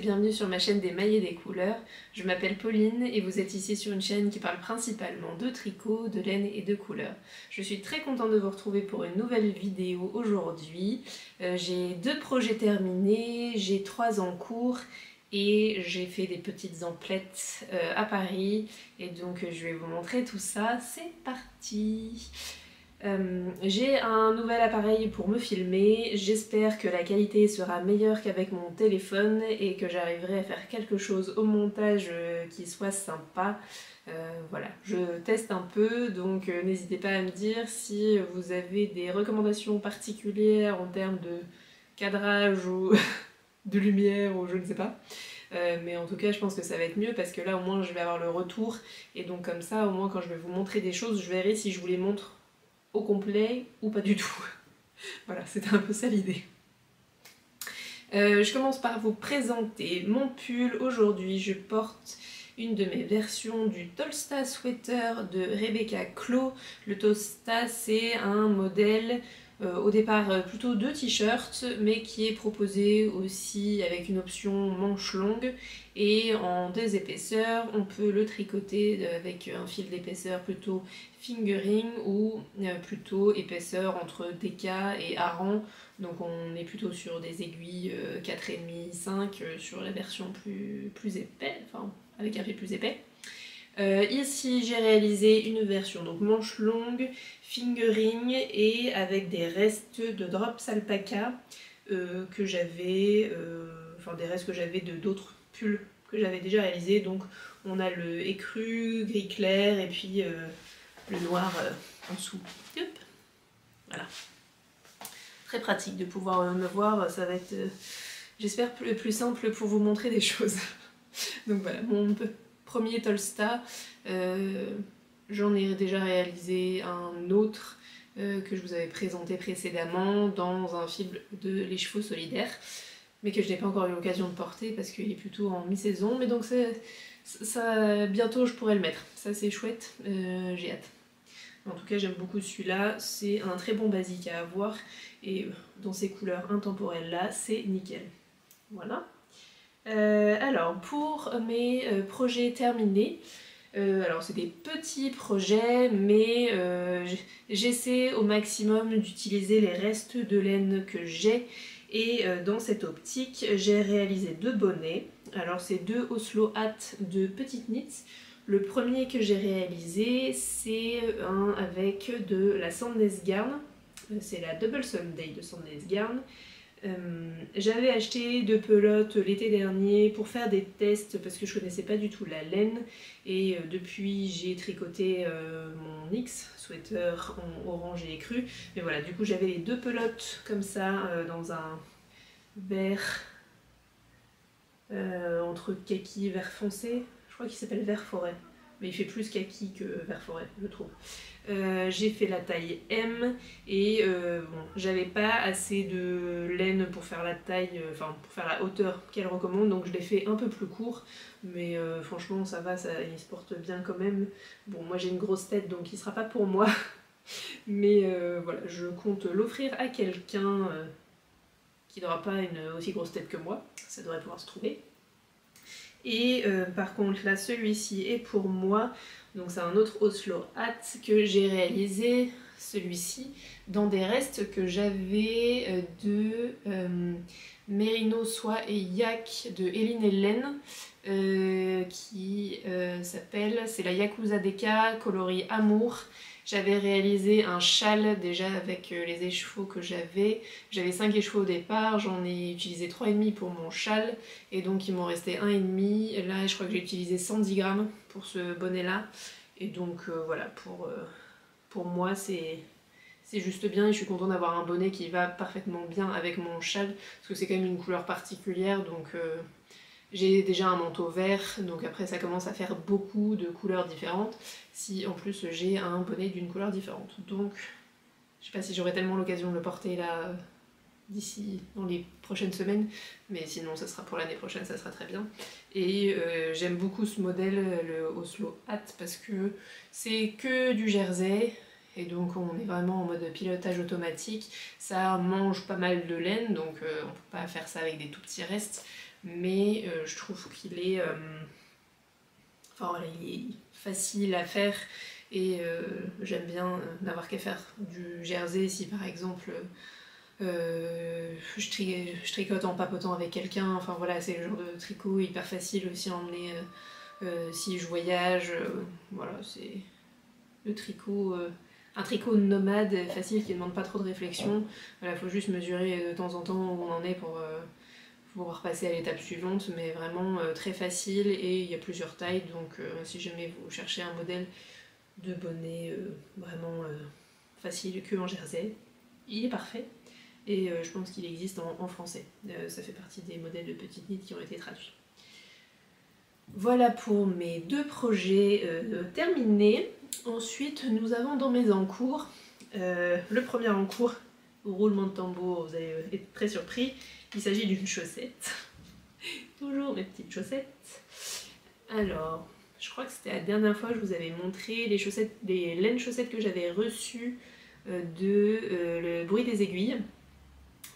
bienvenue sur ma chaîne des mailles et des couleurs. Je m'appelle Pauline et vous êtes ici sur une chaîne qui parle principalement de tricot, de laine et de couleurs. Je suis très contente de vous retrouver pour une nouvelle vidéo aujourd'hui. J'ai 2 projets terminés, j'ai 3 en cours et j'ai fait des petites emplettes à Paris et donc je vais vous montrer tout ça. C'est parti! J'ai un nouvel appareil pour me filmer, j'espère que la qualité sera meilleure qu'avec mon téléphone et que j'arriverai à faire quelque chose au montage qui soit sympa. Voilà, je teste un peu, donc n'hésitez pas à me dire si vous avez des recommandations particulières en termes de cadrage ou de lumière ou je ne sais pas. Mais en tout cas je pense que ça va être mieux parce que là au moins je vais avoir le retour et donc comme ça au moins quand je vais vous montrer des choses je verrai si je vous les montre au complet ou pas du tout. Voilà, c'était un peu ça l'idée. Je commence par vous présenter mon pull. Aujourd'hui, je porte une de mes versions du Tolsta Sweater de Rebecca Clow. Le Tolsta, c'est un modèle au départ plutôt de t-shirt, mais qui est proposé aussi avec une option manche longue et en 2 épaisseurs. On peut le tricoter avec un fil d'épaisseur plutôt fingering ou plutôt épaisseur entre DK et hareng. Donc on est plutôt sur des aiguilles 4,5, 5 sur la version plus épais, enfin avec un fil plus épais. Ici j'ai réalisé une version donc manche longue, fingering et avec des restes de drops alpaca que j'avais, enfin des restes que j'avais de d'autres pulls que j'avais déjà réalisés. Donc on a le écru, gris clair et puis le noir en dessous. Hop. Voilà. Très pratique de pouvoir me voir, ça va être, j'espère, plus simple pour vous montrer des choses. Donc voilà, mon premier Tolsta, j'en ai déjà réalisé un autre que je vous avais présenté précédemment dans un film de Les Chevaux Solidaires, mais que je n'ai pas encore eu l'occasion de porter parce qu'il est plutôt en mi-saison, mais donc ça, bientôt je pourrai le mettre, ça c'est chouette, j'ai hâte. En tout cas j'aime beaucoup celui-là, c'est un très bon basique à avoir et dans ces couleurs intemporelles là c'est nickel. Voilà. Alors pour mes projets terminés, alors c'est des petits projets mais j'essaie au maximum d'utiliser les restes de laine que j'ai et dans cette optique j'ai réalisé 2 bonnets. Alors c'est 2 Oslo Hat de petites knits. Le premier que j'ai réalisé, c'est un avec de la Sandnes Garn, c'est la Double Sunday de Sandnes Garn. J'avais acheté 2 pelotes l'été dernier pour faire des tests parce que je connaissais pas du tout la laine et depuis j'ai tricoté mon X sweater en orange et écru. Mais voilà, du coup j'avais les 2 pelotes comme ça dans un vert entre kaki et vert foncé. Je crois qu'il s'appelle vert forêt, mais il fait plus kaki que vert forêt, je trouve. J'ai fait la taille M et bon, j'avais pas assez de laine pour faire la taille, enfin pour faire la hauteur qu'elle recommande, donc je l'ai fait un peu plus court, mais franchement ça va, il se porte bien quand même. Bon, moi j'ai une grosse tête donc il sera pas pour moi, mais voilà, je compte l'offrir à quelqu'un qui n'aura pas une aussi grosse tête que moi, ça devrait pouvoir se trouver. Et par contre là celui-ci est pour moi, donc c'est un autre Oslo Hat que j'ai réalisé, celui-ci, dans des restes que j'avais de Merino Soie et Yak de Eline Hélène qui s'appelle, c'est la Yakuza Deka coloris Amour. J'avais réalisé un châle déjà avec les écheveaux que j'avais. J'avais 5 écheveaux au départ, j'en ai utilisé 3,5 pour mon châle et donc il m'en restait 1,5. Là je crois que j'ai utilisé 110 grammes pour ce bonnet là. Et donc voilà, pour moi c'est juste bien et je suis contente d'avoir un bonnet qui va parfaitement bien avec mon châle parce que c'est quand même une couleur particulière donc j'ai déjà un manteau vert, donc après ça commence à faire beaucoup de couleurs différentes, si en plus j'ai un bonnet d'une couleur différente. Donc je sais pas si j'aurai tellement l'occasion de le porter là d'ici dans les prochaines semaines, mais sinon ça sera pour l'année prochaine, ça sera très bien. Et j'aime beaucoup ce modèle, le Oslo Hat, parce que c'est que du jersey, et donc on est vraiment en mode pilotage automatique. Ça mange pas mal de laine, donc on peut pas faire ça avec des tout petits restes. mais je trouve qu'il est, enfin, voilà, il est facile à faire et j'aime bien n'avoir qu'à faire du jersey si par exemple je tricote en papotant avec quelqu'un, enfin voilà, c'est le genre de tricot hyper facile aussi à emmener si je voyage, voilà, c'est le tricot, un tricot nomade facile qui ne demande pas trop de réflexion. Voilà, faut juste mesurer de temps en temps où on en est pour pouvoir passer à l'étape suivante, mais vraiment très facile et il y a plusieurs tailles, donc si jamais vous cherchez un modèle de bonnet vraiment facile que en jersey, il est parfait. Et je pense qu'il existe en français. Ça fait partie des modèles de petites knits qui ont été traduits. Voilà pour mes 2 projets terminés. Ensuite, nous avons dans mes encours, le premier encours, au roulement de tambour, vous allez être très surpris, il s'agit d'une chaussette. Toujours mes petites chaussettes. Alors, je crois que c'était la dernière fois que je vous avais montré les chaussettes, les laines chaussettes que j'avais reçues le bruit des aiguilles.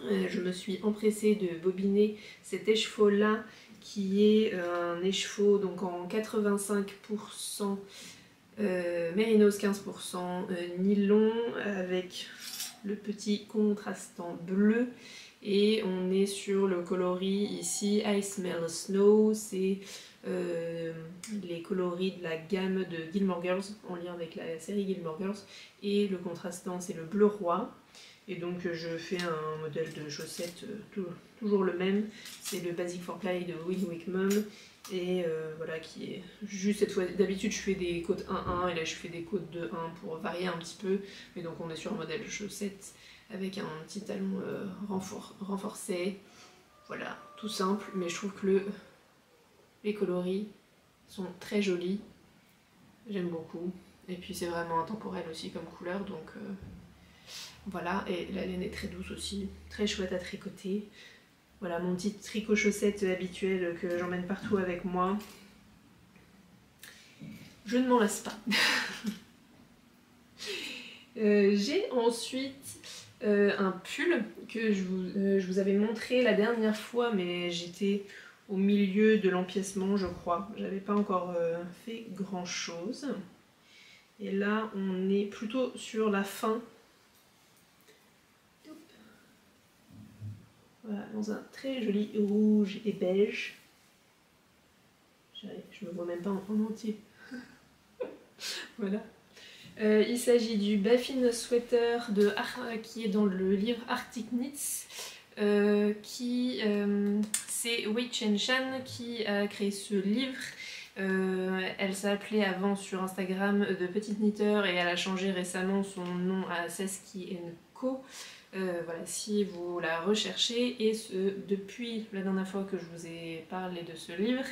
Je me suis empressée de bobiner cet écheveau-là qui est un écheveau donc en 85% mérinos, 15% nylon avec le petit contrastant bleu. Et on est sur le coloris ici I Smell Snow, c'est les coloris de la gamme de Gilmore Girls en lien avec la série Gilmore Girls, et le contrastant c'est le bleu roi. Et donc je fais un modèle de chaussettes toujours le même, c'est le Basic for Play de Will Wickman, et voilà, qui est juste cette fois, d'habitude je fais des côtes 1-1 et là je fais des côtes 2-1 pour varier un petit peu, mais donc on est sur un modèle de chaussettes avec un petit talon renforcé, voilà, tout simple, mais je trouve que les coloris sont très jolis, j'aime beaucoup, et puis c'est vraiment intemporel aussi comme couleur, donc voilà, et la laine est très douce aussi, très chouette à tricoter. Voilà mon petit tricot chaussette habituel que j'emmène partout avec moi. Je ne m'en lasse pas. J'ai ensuite un pull que je vous avais montré la dernière fois, mais j'étais au milieu de l'empiècement, je crois. J'avais pas encore fait grand chose. Et là, on est plutôt sur la fin. Voilà, dans un très joli rouge et beige. Je me vois même pas en entier. Voilà. Il s'agit du Baffin Sweater qui est dans le livre Arctic Knits. C'est Wei Chen Shan qui a créé ce livre. Elle s'appelait avant sur Instagram de Petite Knitteur et elle a changé récemment son nom à Saski Co. Voilà, si vous la recherchez, et depuis la dernière fois que je vous ai parlé de ce livre,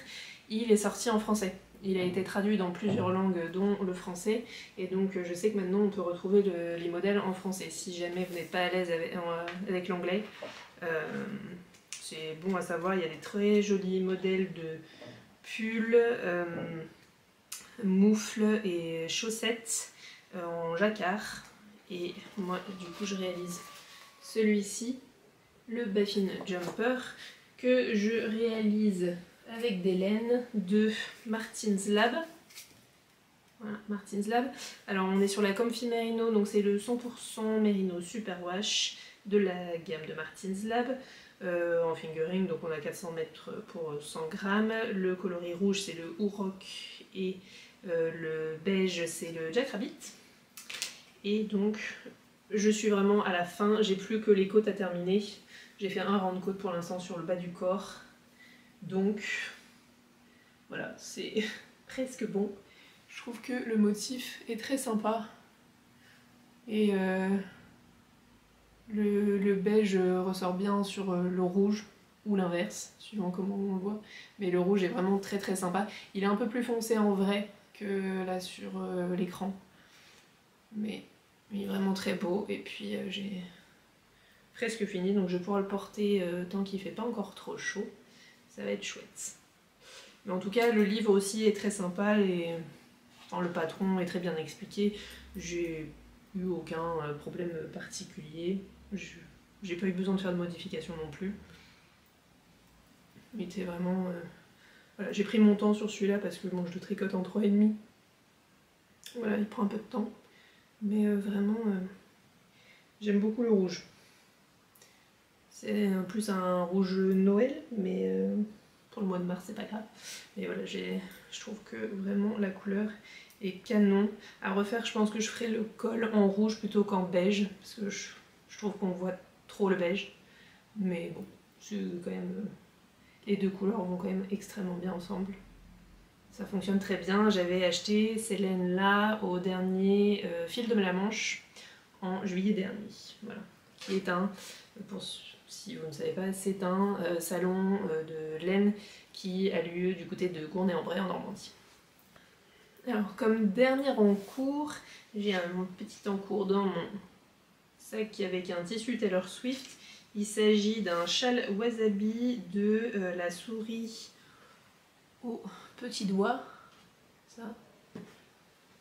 il est sorti en français. Il a été traduit dans plusieurs langues, dont le français, et donc je sais que maintenant on peut retrouver les modèles en français. Si jamais vous n'êtes pas à l'aise avec l'anglais, c'est bon à savoir, il y a des très jolis modèles de pulls, moufles et chaussettes en jacquard, et moi du coup je réalise celui-ci, le Baffin Jumper, que je réalise avec des laines de Martin's Lab. Voilà, Martin's Lab. Alors on est sur la Comfy Merino, donc c'est le 100% Merino Superwash de la gamme de Martin's Lab, en fingering, donc on a 400 mètres pour 100 grammes. Le coloris rouge c'est le Hurok et le beige c'est le Jackrabbit. Et donc je suis vraiment à la fin, j'ai plus que les côtes à terminer. J'ai fait un round côte pour l'instant sur le bas du corps. Donc voilà, c'est presque bon. Je trouve que le motif est très sympa. Et le beige ressort bien sur le rouge, ou l'inverse, suivant comment on le voit. Mais le rouge est vraiment très très sympa. Il est un peu plus foncé en vrai que là sur l'écran. Mais il est vraiment très beau. Et puis j'ai presque fini, donc je vais pouvoir le porter tant qu'il ne fait pas encore trop chaud. Ça va être chouette. Mais en tout cas, le livre aussi est très sympa, et enfin, le patron est très bien expliqué. J'ai eu aucun problème particulier. J'ai pas eu besoin de faire de modifications non plus. Il était vraiment... Voilà, j'ai pris mon temps sur celui-là parce que bon, je le tricote en 3,5. Voilà, il prend un peu de temps. Mais vraiment, j'aime beaucoup le rouge. C'est en plus un rouge Noël, mais pour le mois de mars, c'est pas grave. Mais voilà, je trouve que vraiment la couleur est canon. À refaire, je pense que je ferai le col en rouge plutôt qu'en beige, parce que je trouve qu'on voit trop le beige. Mais bon, c'est quand même... les deux couleurs vont quand même extrêmement bien ensemble. Ça fonctionne très bien. J'avais acheté ces laines-là au dernier fil de la Manche en juillet dernier. Voilà. Qui est un, si vous ne savez pas, c'est un salon de laine qui a lieu du côté de Gournay-en-Bray en Normandie. Alors, comme dernier encours, j'ai un petit encours dans mon sac avec un tissu Taylor Swift. Il s'agit d'un châle wasabi de la souris au petit doigt. Ça.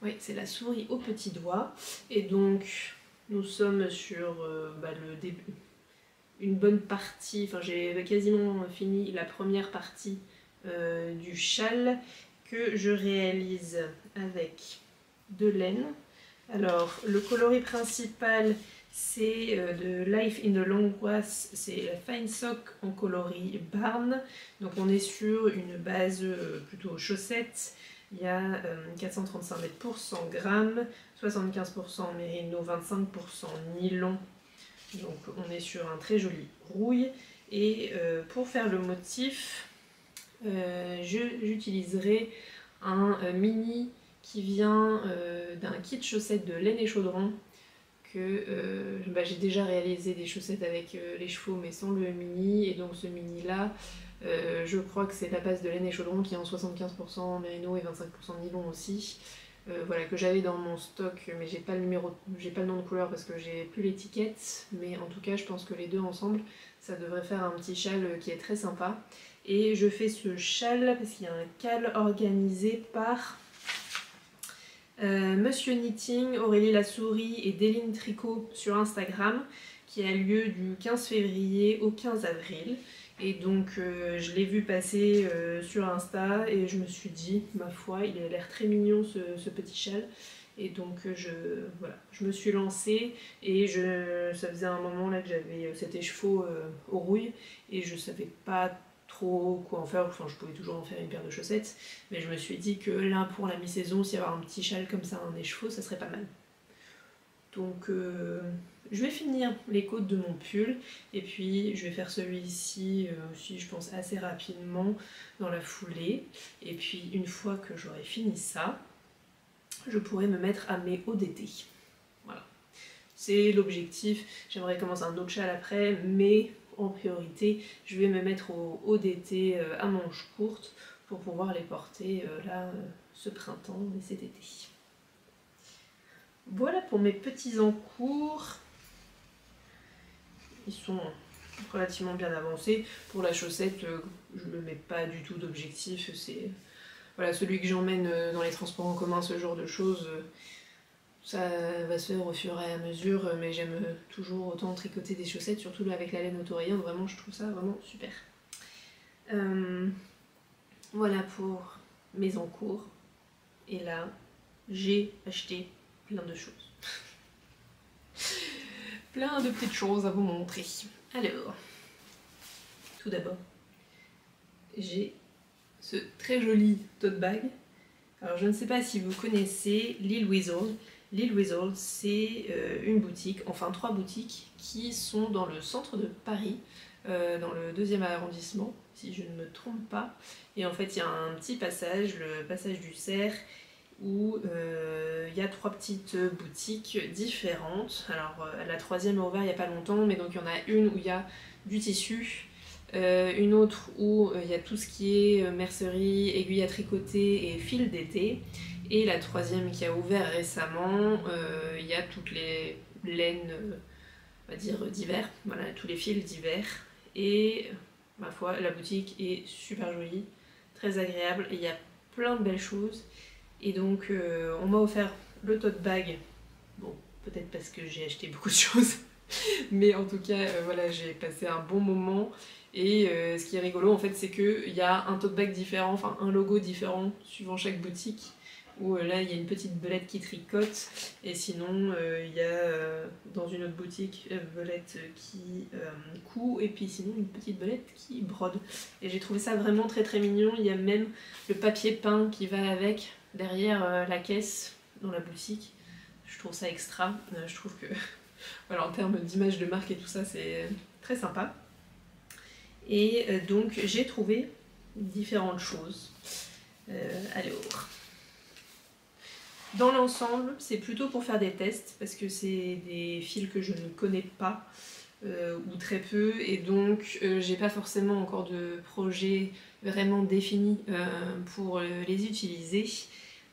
Oui, c'est la souris au petit doigt. Et donc, nous sommes sur le début, une bonne partie, enfin j'ai quasiment fini la première partie du châle que je réalise avec de laine. Alors, le coloris principal, c'est de Life in the Long Grass, c'est la Fine Sock en coloris Barn. Donc on est sur une base plutôt chaussette. Il y a 435 mètres pour 100 grammes, 75% mérino, 25% nylon. Donc on est sur un très joli rouille. Et pour faire le motif, j'utiliserai un mini qui vient d'un kit chaussettes de laine et chaudron. Que j'ai déjà réalisé des chaussettes avec les chevaux mais sans le mini, et donc ce mini là je crois que c'est la base de laine et chaudron qui est en 75% mérino et 25% nylon aussi. Voilà, que j'avais dans mon stock, mais j'ai pas le nom de couleur parce que j'ai plus l'étiquette, mais en tout cas je pense que les deux ensemble ça devrait faire un petit châle qui est très sympa. Et je fais ce châle parce qu'il y a un cal organisé par Monsieur Knitting, Aurélie la Souris et Déline Tricot sur Instagram, qui a lieu du 15 février au 15 avril. Et donc je l'ai vu passer sur Insta et je me suis dit, ma foi, il a l'air très mignon ce petit châle. Et donc voilà, je me suis lancée et ça faisait un moment là que j'avais cet écheveau au rouille et je savais pas trop quoi en faire, enfin je pouvais toujours en faire une paire de chaussettes, mais je me suis dit que là pour la mi-saison, s'il y avait un petit châle comme ça, un écheveau, ça serait pas mal. Donc je vais finir les côtes de mon pull et puis je vais faire celui-ci aussi, je pense assez rapidement dans la foulée. Et puis une fois que j'aurai fini ça, je pourrai me mettre à mes hauts d'été. Voilà, c'est l'objectif. J'aimerais commencer un autre châle après, mais en priorité, je vais me mettre au haut d'été à manches courtes pour pouvoir les porter là ce printemps et cet été. Voilà pour mes petits encours. Ils sont relativement bien avancés. Pour la chaussette, je ne me mets pas du tout d'objectif. C'est voilà, celui que j'emmène dans les transports en commun, ce genre de choses. Ça va se faire au fur et à mesure, mais j'aime toujours autant tricoter des chaussettes, surtout avec la laine autorayante, vraiment je trouve ça vraiment super. Voilà pour mes encours. Et là, j'ai acheté plein de choses. Plein de petites choses à vous montrer. Alors, tout d'abord, j'ai ce très joli tote bag. Alors je ne sais pas si vous connaissez Lil Weasel. Lil Weasel, c'est une boutique, enfin 3 boutiques qui sont dans le centre de Paris, dans le 2e arrondissement, si je ne me trompe pas. Et en fait, il y a un petit passage, le passage du Cerf, où il y a 3 petites boutiques différentes. Alors la 3e est ouverte il n'y a pas longtemps, mais donc il y en a une où il y a du tissu, une autre où il y a tout ce qui est mercerie, aiguilles à tricoter et fil d'été. Et la 3e qui a ouvert récemment, il y a toutes les laines, on va dire, d'hiver, voilà, tous les fils d'hiver. Et ma foi, la boutique est super jolie, très agréable, et il y a plein de belles choses. Et donc on m'a offert le tote bag, bon, peut-être parce que j'ai acheté beaucoup de choses, mais en tout cas, voilà, j'ai passé un bon moment. Et ce qui est rigolo en fait c'est qu'il y a un tote bag différent, enfin un logo différent suivant chaque boutique, où là il y a une petite belette qui tricote, et sinon il y a dans une autre boutique belette qui coud, et puis sinon une petite belette qui brode. Et j'ai trouvé ça vraiment très très mignon. Il y a même le papier peint qui va avec derrière la caisse dans la boutique. Je trouve ça extra, je trouve que voilà, en termes d'image de marque et tout ça c'est très sympa. Et donc j'ai trouvé différentes choses. Alors, dans l'ensemble, c'est plutôt pour faire des tests, parce que c'est des fils que je ne connais pas, ou très peu, et donc j'ai pas forcément encore de projet vraiment défini pour les utiliser.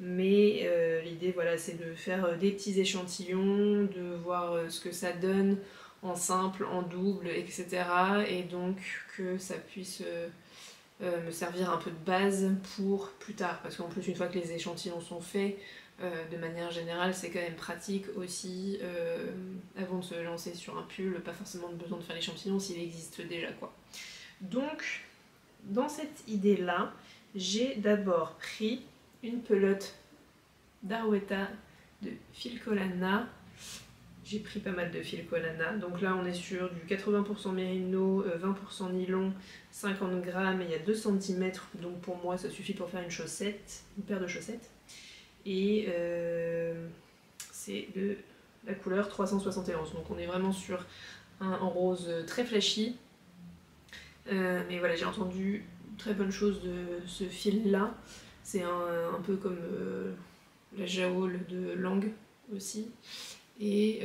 Mais l'idée voilà, c'est de faire des petits échantillons, de voir ce que ça donne en simple, en double, etc. Et donc que ça puisse me servir un peu de base pour plus tard. Parce qu'en plus, une fois que les échantillons sont faits, de manière générale, c'est quand même pratique aussi, avant de se lancer sur un pull, pas forcément besoin de faire l'échantillon s'il existe déjà, quoi. Donc, dans cette idée-là, j'ai d'abord pris une pelote d'Arwetta de Filcolana. J'ai pris pas mal de Filcolana, donc là on est sur du 80% mérino, 20% nylon, 50 grammes, et il y a 2 cm, donc pour moi ça suffit pour faire une chaussette, une paire de chaussettes. Et c'est de la couleur 371, donc on est vraiment sur un rose très flashy. Mais voilà, j'ai entendu très bonne chose de ce fil là, c'est un peu comme la Jaoul de Lang aussi. Et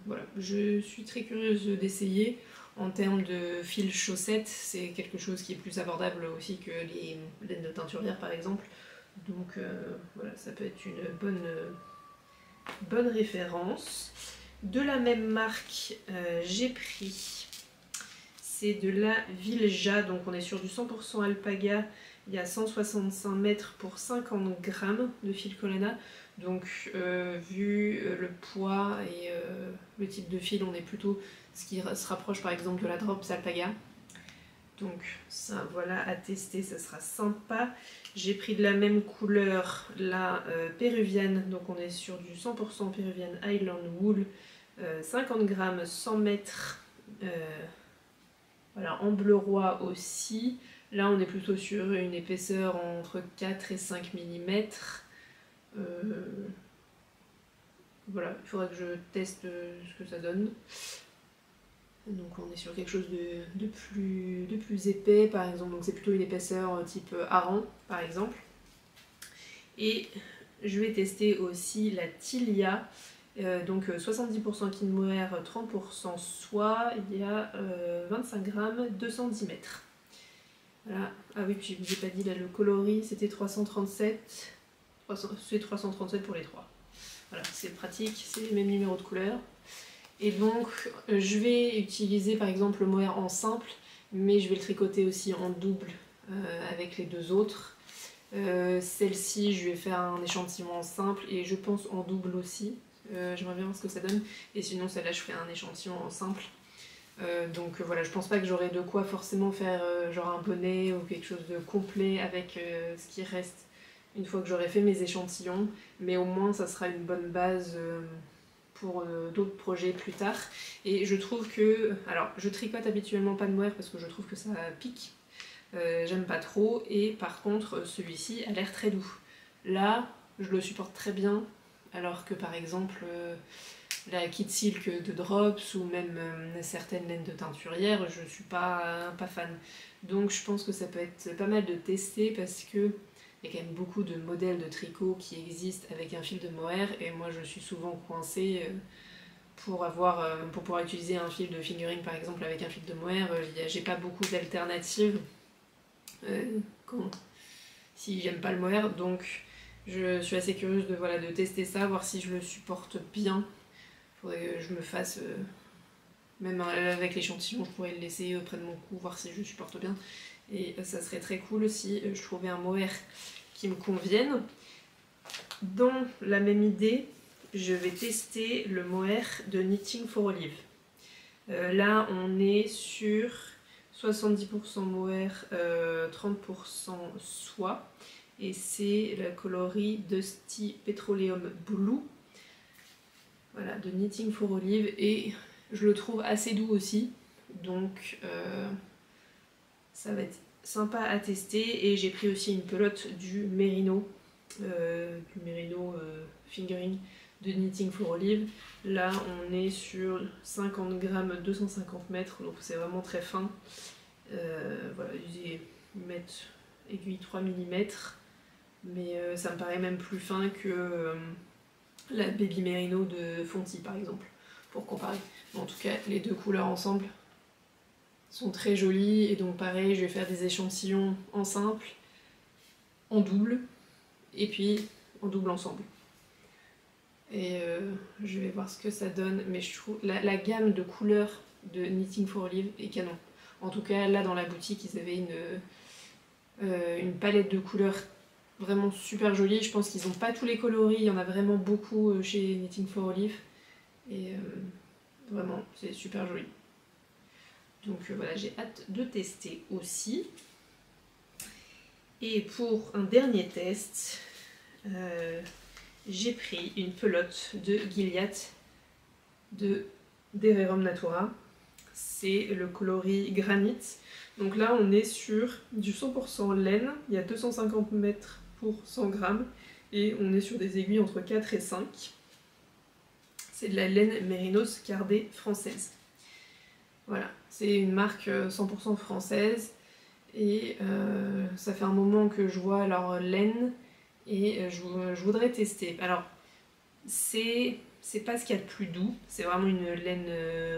voilà, je suis très curieuse d'essayer. En termes de fil chaussette, c'est quelque chose qui est plus abordable aussi que les laines de teinturière par exemple. Donc voilà, ça peut être une bonne référence. De la même marque, j'ai pris, c'est de la Vilja, donc on est sur du 100% alpaga. Il y a 165 mètres pour 50 grammes de Filcolana. Donc vu le poids et le type de fil, on est plutôt ce qui se rapproche par exemple de la Drops Alpaga. Donc ça voilà à tester, ça sera sympa. J'ai pris de la même couleur la péruvienne, donc on est sur du 100% péruvienne Highland Wool, 50 grammes, 100 mètres, voilà, en bleu roi aussi. Là on est plutôt sur une épaisseur entre 4 et 5 mm. Voilà, il faudra que je teste ce que ça donne. Donc on est sur quelque chose de plus épais par exemple, donc c'est plutôt une épaisseur type hareng par exemple. Et je vais tester aussi la Tilia, donc 70% kin mohair, 30% soie, il y a 25 grammes, 210 mètres. Voilà. Ah oui, puis je vous ai pas dit là, le coloris c'était 337, c'est 337 pour les trois. Voilà, c'est pratique, c'est les mêmes numéros de couleurs. Et donc je vais utiliser par exemple le mohair en simple, mais je vais le tricoter aussi en double avec les deux autres. Celle-ci je vais faire un échantillon en simple et je pense en double aussi. J'aimerais bien voir ce que ça donne. Et sinon celle-là je ferai un échantillon en simple. Donc voilà, je pense pas que j'aurai de quoi forcément faire genre un bonnet ou quelque chose de complet avec ce qui reste une fois que j'aurai fait mes échantillons, mais au moins ça sera une bonne base pour d'autres projets plus tard. Et je trouve que, alors je tricote habituellement pas de mohair parce que je trouve que ça pique, j'aime pas trop, et par contre celui-ci a l'air très doux. Là je le supporte très bien, alors que par exemple la Kid Silk de Drops ou même certaines laines de teinturière, je suis pas fan. Donc je pense que ça peut être pas mal de tester parce que il y a quand même beaucoup de modèles de tricot qui existent avec un fil de mohair, et moi je suis souvent coincée pour pouvoir utiliser un fil de fingering par exemple avec un fil de mohair. J'ai pas beaucoup d'alternatives si j'aime pas le mohair, donc je suis assez curieuse de tester ça, voir si je le supporte bien. Faudrait que je me fasse, même avec l'échantillon, je pourrais le laisser près de mon cou, voir si je supporte bien. Et ça serait très cool si je trouvais un mohair qui me convienne. Dans la même idée, je vais tester le mohair de Knitting for Olive. Là, on est sur 70% mohair, 30% soie. Et c'est la coloris Dusty Petroleum Blue. Voilà, de Knitting for Olive. Et je le trouve assez doux aussi. Donc ça va être sympa à tester. Et j'ai pris aussi une pelote du Merino. Fingering de Knitting for Olive. Là on est sur 50 grammes, 250 mètres, donc c'est vraiment très fin. Voilà, ils mettent aiguille 3 mm, mais ça me paraît même plus fin que la Baby Merino de Fonty par exemple, pour comparer. Mais en tout cas, les deux couleurs ensemble sont très jolies, et donc pareil, je vais faire des échantillons en simple, en double, et puis en double ensemble. Et je vais voir ce que ça donne, mais je trouve la gamme de couleurs de Knitting for Olive est canon. En tout cas, là dans la boutique, ils avaient une palette de couleurs vraiment super jolie. Je pense qu'ils n'ont pas tous les coloris, il y en a vraiment beaucoup chez Knitting for Olive. Et vraiment, c'est super joli. Donc voilà, j'ai hâte de tester aussi. Et pour un dernier test, j'ai pris une pelote de Gilliatt de Dererum Natura. C'est le coloris Granite. Donc là on est sur du 100% laine, il y a 250 mètres pour 100 grammes et on est sur des aiguilles entre 4 et 5. C'est de la laine Mérinos Cardée française. Voilà, c'est une marque 100% française et ça fait un moment que je vois leur laine et je voudrais tester. Alors c'est pas ce qu'il y a de plus doux, c'est vraiment une laine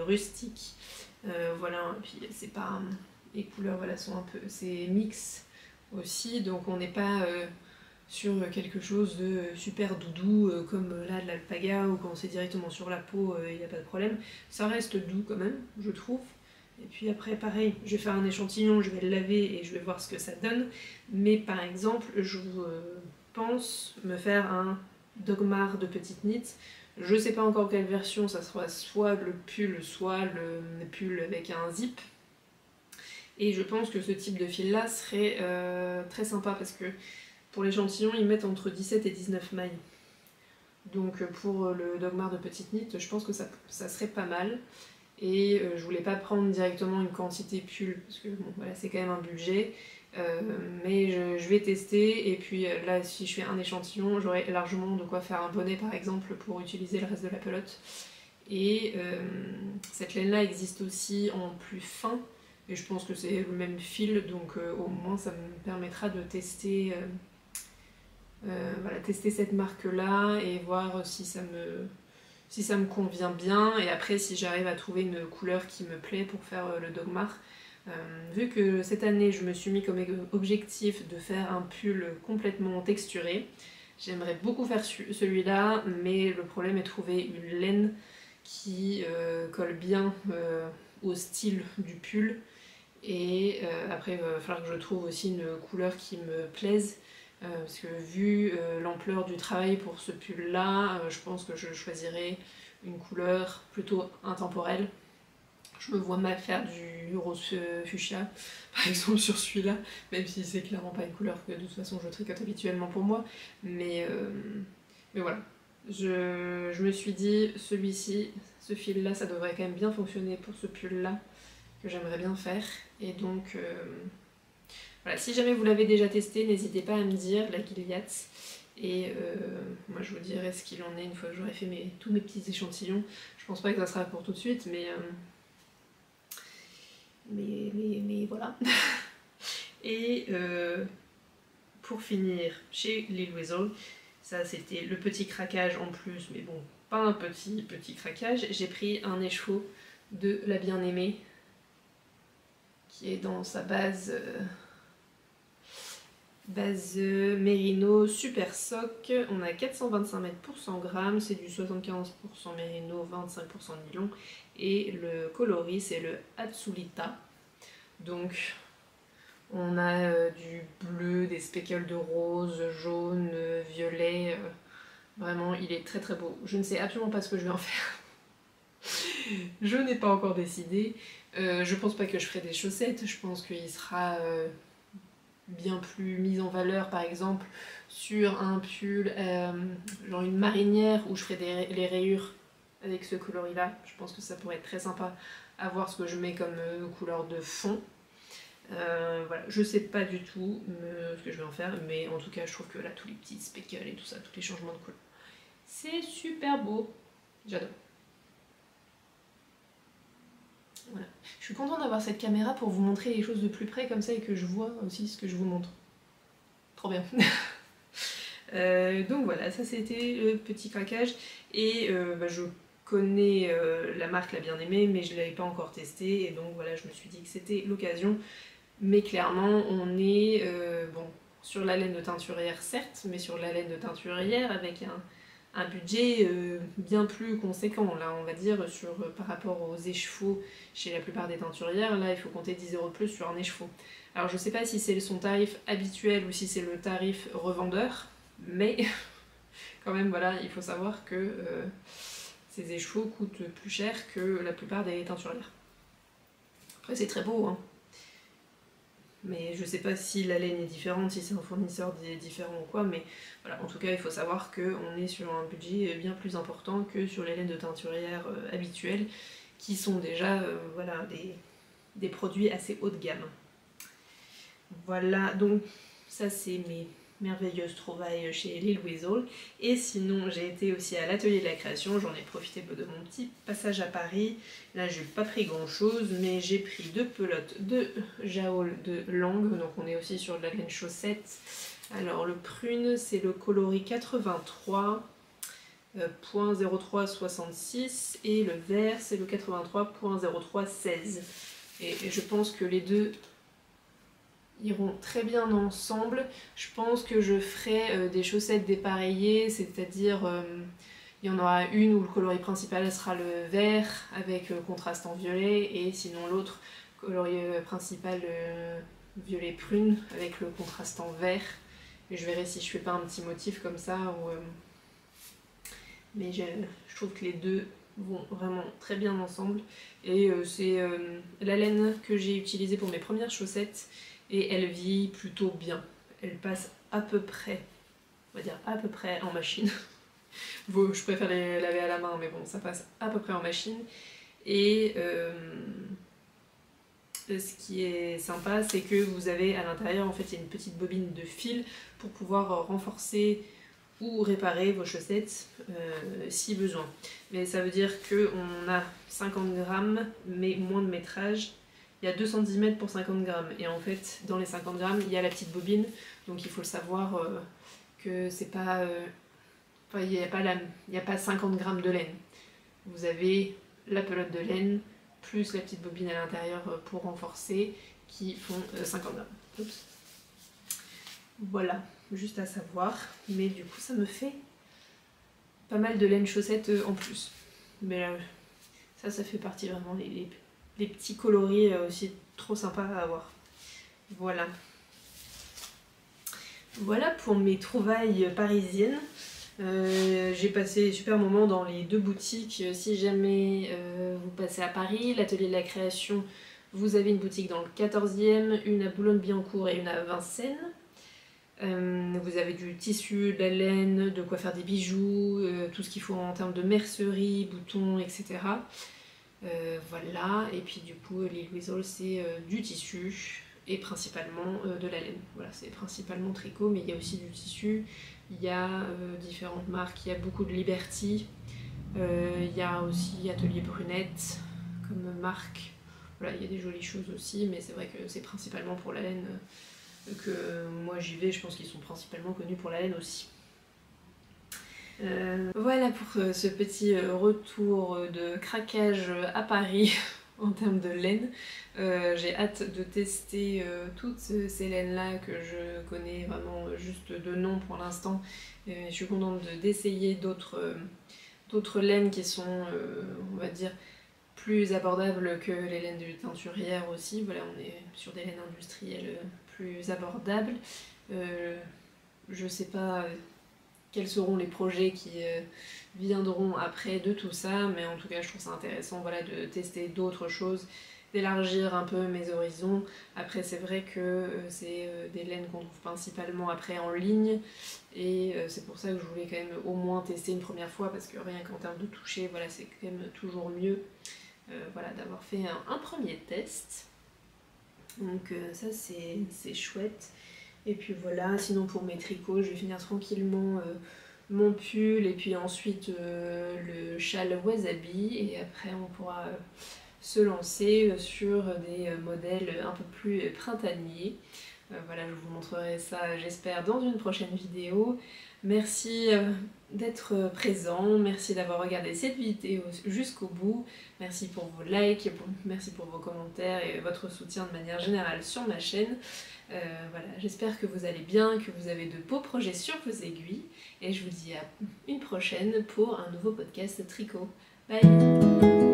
rustique. Voilà, et puis c'est pas... Les couleurs voilà, sont un peu... c'est mix aussi, donc on n'est pas sur quelque chose de super doudou comme là de l'alpaga ou quand c'est directement sur la peau, il n'y a pas de problème. Ça reste doux quand même, je trouve. Et puis après, pareil, je vais faire un échantillon, je vais le laver et je vais voir ce que ça donne. Mais par exemple, je pense me faire un Dogmar de petite knit. Je sais pas encore quelle version, ça sera soit le pull, soit le pull avec un zip. Et je pense que ce type de fil là serait très sympa parce que pour l'échantillon ils mettent entre 17 et 19 mailles. Donc pour le Dogmar de petite knit, je pense que ça serait pas mal. Et je voulais pas prendre directement une quantité pull parce que bon, voilà, c'est quand même un budget. Mais je vais tester, et puis là si je fais un échantillon j'aurai largement de quoi faire un bonnet par exemple pour utiliser le reste de la pelote. Et cette laine là existe aussi en plus fin et je pense que c'est le même fil, donc au moins ça me permettra de tester, voilà, tester cette marque là et voir si ça me convient bien, et après si j'arrive à trouver une couleur qui me plaît pour faire le Dogmar. Vu que cette année je me suis mis comme objectif de faire un pull complètement texturé, j'aimerais beaucoup faire celui-là, mais le problème est de trouver une laine qui colle bien au style du pull, et après il va falloir que je trouve aussi une couleur qui me plaise, parce que vu l'ampleur du travail pour ce pull là, je pense que je choisirais une couleur plutôt intemporelle. Je me vois mal faire du rose fuchsia, par exemple, sur celui-là, même si c'est clairement pas une couleur que de toute façon je tricote habituellement pour moi. Mais voilà, je me suis dit, celui-ci, ce fil-là, ça devrait quand même bien fonctionner pour ce pull-là, que j'aimerais bien faire. Et donc, voilà, si jamais vous l'avez déjà testé, n'hésitez pas à me dire, la Gilliatt. Et moi je vous dirai ce qu'il en est une fois que j'aurai fait tous mes petits échantillons. Je pense pas que ça sera pour tout de suite, mais voilà. Et pour finir, chez Lil Weasel, ça c'était le petit craquage en plus, mais bon, pas un petit craquage. J'ai pris un écheveau de la bien-aimée qui est dans sa base Mérino Super Sock. On a 425 mètres pour 100 grammes, c'est du 75% Mérino, 25% nylon, et le coloris c'est le Atsulita. Donc on a du bleu, des speckles de rose, jaune, violet, vraiment il est très très beau. Je ne sais absolument pas ce que je vais en faire. Je n'ai pas encore décidé. Je pense pas que je ferai des chaussettes, je pense qu'il sera bien plus mis en valeur par exemple sur un pull, genre une marinière où je ferai les rayures avec ce coloris là. Je pense que ça pourrait être très sympa à voir ce que je mets comme couleur de fond. Voilà, je sais pas du tout ce que je vais en faire, mais en tout cas je trouve que là tous les petits speckles et tout ça, tous les changements de couleur, c'est super beau, j'adore. Voilà. Je suis contente d'avoir cette caméra pour vous montrer les choses de plus près comme ça et que je vois aussi ce que je vous montre. Trop bien. Donc voilà, ça c'était le petit craquage et je connais la marque La Bien Aimée mais je ne l'avais pas encore testé et donc voilà, je me suis dit que c'était l'occasion. Mais clairement on est bon, sur la laine de teinturière certes, mais sur la laine de teinturière avec un budget bien plus conséquent, là on va dire, par rapport aux échevaux chez la plupart des teinturières. Là il faut compter 10 € de plus sur un écheveau. Alors je sais pas si c'est son tarif habituel ou si c'est le tarif revendeur, mais quand même voilà, il faut savoir que ces échevaux coûtent plus cher que la plupart des teinturières. Après c'est très beau, hein. Mais je sais pas si la laine est différente, si c'est un fournisseur différent ou quoi, mais voilà, en tout cas il faut savoir qu'on est sur un budget bien plus important que sur les laines de teinturière habituelles, qui sont déjà voilà, des produits assez haut de gamme. Voilà, donc ça c'est mes merveilleuses trouvailles chez Lil Weasel. Et sinon j'ai été aussi à l'atelier de la création, j'en ai profité de mon petit passage à Paris. Là j'ai pas pris grand chose, mais j'ai pris 2 pelotes de Jaol de Langue, donc on est aussi sur de la laine chaussette. Alors le prune c'est le coloris 83.0366 et le vert c'est le 83.0316. Et je pense que les deux iront très bien ensemble. Je pense que je ferai des chaussettes dépareillées, c'est-à-dire il y en aura une où le coloris principal sera le vert avec contraste en violet, et sinon l'autre coloris principal violet prune avec le contraste en vert. Et je verrai si je fais pas un petit motif comme ça. Mais je trouve que les deux vont vraiment très bien ensemble. Et c'est la laine que j'ai utilisée pour mes premières chaussettes. Et elle vieillit plutôt bien. Elle passe à peu près, on va dire à peu près en machine. Bon, je préfère les laver à la main, mais bon, ça passe à peu près en machine. Et ce qui est sympa, c'est que vous avez à l'intérieur, en fait, il y a une petite bobine de fil pour pouvoir renforcer ou réparer vos chaussettes si besoin. Mais ça veut dire qu'on a 50 grammes, mais moins de métrage. Il y a 210 mètres pour 50 grammes et en fait dans les 50 grammes il y a la petite bobine, donc il faut le savoir que c'est pas il n'y a pas 50 grammes de laine. Vous avez la pelote de laine plus la petite bobine à l'intérieur pour renforcer qui font 50 grammes. Oups. Voilà, juste à savoir, mais du coup ça me fait pas mal de laine chaussette en plus. Mais ça fait partie vraiment les petits coloris aussi trop sympas à avoir. Voilà. Voilà pour mes trouvailles parisiennes. J'ai passé un super moment dans les deux boutiques. Si jamais vous passez à Paris, l'atelier de la création, vous avez une boutique dans le 14e, une à Boulogne-Billancourt et une à Vincennes. Vous avez du tissu, de la laine, de quoi faire des bijoux, tout ce qu'il faut en termes de mercerie, boutons, etc. Voilà, et puis du coup Lil Weasel c'est du tissu et principalement de la laine. Voilà, c'est principalement tricot, mais il y a aussi du tissu, il y a différentes marques, il y a beaucoup de Liberty, il y a aussi Atelier Brunette comme marque. Voilà, il y a des jolies choses aussi, mais c'est vrai que c'est principalement pour la laine que moi j'y vais. Je pense qu'ils sont principalement connus pour la laine aussi. Voilà pour ce petit retour de craquage à Paris en termes de laine. J'ai hâte de tester toutes ces laines là que je connais vraiment juste de nom pour l'instant. Je suis contente d'essayer d'autres laines qui sont, on va dire, plus abordables que les laines de teinturière aussi. Voilà, on est sur des laines industrielles plus abordables. Je sais pas quels seront les projets qui viendront après de tout ça, mais en tout cas je trouve ça intéressant, voilà, de tester d'autres choses, d'élargir un peu mes horizons. Après c'est vrai que c'est des laines qu'on trouve principalement après en ligne, et c'est pour ça que je voulais quand même au moins tester une première fois, parce que rien qu'en termes de toucher, voilà, c'est quand même toujours mieux voilà, d'avoir fait un premier test. Donc ça c'est chouette. Et puis voilà, sinon pour mes tricots, je vais finir tranquillement mon pull et puis ensuite le châle wasabi, et après on pourra se lancer sur des modèles un peu plus printaniers. Voilà, je vous montrerai ça, j'espère, dans une prochaine vidéo. Merci d'être présent, merci d'avoir regardé cette vidéo jusqu'au bout, merci pour vos likes, merci pour vos commentaires et votre soutien de manière générale sur ma chaîne. Voilà, j'espère que vous allez bien, que vous avez de beaux projets sur vos aiguilles, et je vous dis à une prochaine pour un nouveau podcast tricot. Bye!